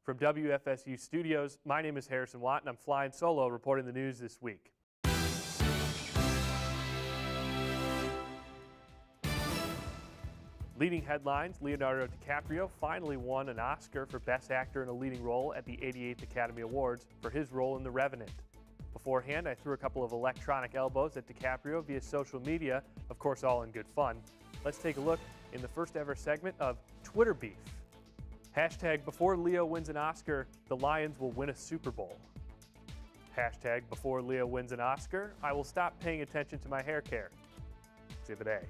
From WFSU Studios, my name is Harrison Watt, and I'm flying solo reporting the news this week. Leading headlines, Leonardo DiCaprio finally won an Oscar for Best Actor in a Leading Role at the 88th Academy Awards for his role in The Revenant. Beforehand, I threw a couple of electronic elbows at DiCaprio via social media, of course all in good fun. Let's take a look in the first ever segment of Twitter Beef. Hashtag before Leo wins an Oscar, the Lions will win a Super Bowl. Hashtag before Leo wins an Oscar, I will stop paying attention to my hair care. Exhibit A.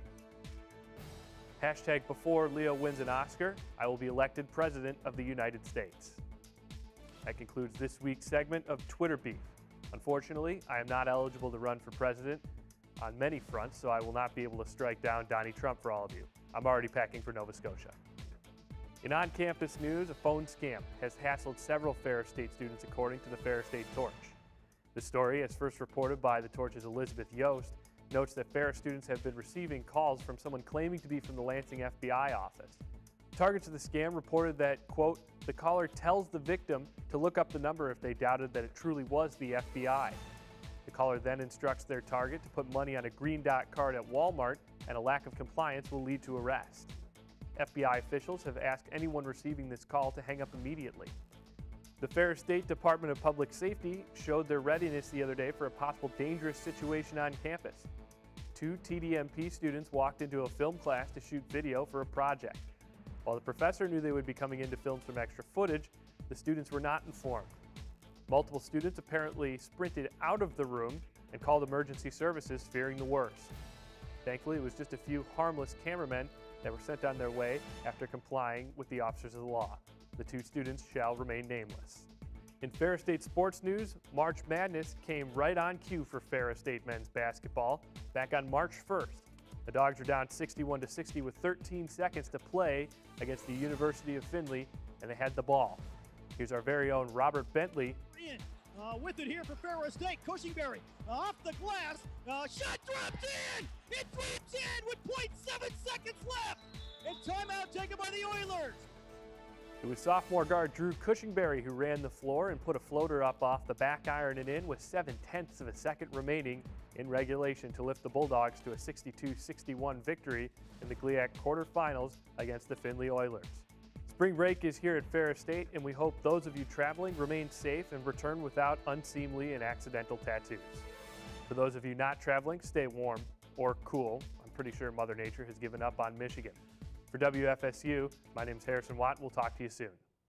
Hashtag before Leo wins an Oscar, I will be elected President of the United States. That concludes this week's segment of Twitter Beef. Unfortunately, I am not eligible to run for president on many fronts, so I will not be able to strike down Donnie Trump for all of you. I'm already packing for Nova Scotia. In on-campus news, a phone scam has hassled several Ferris State students according to the Ferris State Torch. The story, as first reported by the Torch's Elizabeth Yost, notes that Ferris students have been receiving calls from someone claiming to be from the Lansing FBI office. Targets of the scam reported that, quote, the caller tells the victim to look up the number if they doubted that it truly was the FBI. The caller then instructs their target to put money on a green dot card at Walmart, and a lack of compliance will lead to arrest. FBI officials have asked anyone receiving this call to hang up immediately. The Ferris State Department of Public Safety showed their readiness the other day for a possible dangerous situation on campus. 2 TDMP students walked into a film class to shoot video for a project. While the professor knew they would be coming in to film some extra footage, the students were not informed. Multiple students apparently sprinted out of the room and called emergency services, fearing the worst. Thankfully, it was just a few harmless cameramen that were sent on their way after complying with the officers of the law. The 2 students shall remain nameless. In Ferris State sports news, March Madness came right on cue for Ferris State men's basketball back on March 1st. The Dogs were down 61-60 with 13 seconds to play against the University of Findlay, and they had the ball. Here's our very own Robert Bentley. With it here for Ferris State, Cushingberry off the glass, shot dropped in! It drops in with 0.7 seconds left! And timeout taken by the Oilers! It was sophomore guard Drew Cushingberry who ran the floor and put a floater up off the back iron and in with 0.7 of a second remaining in regulation to lift the Bulldogs to a 62-61 victory in the GLIAC quarterfinals against the Findlay Oilers. Spring break is here at Ferris State, and we hope those of you traveling remain safe and return without unseemly and accidental tattoos. For those of you not traveling, stay warm or cool. I'm pretty sure Mother Nature has given up on Michigan. For WFSU, my name is Harrison Watt. We'll talk to you soon.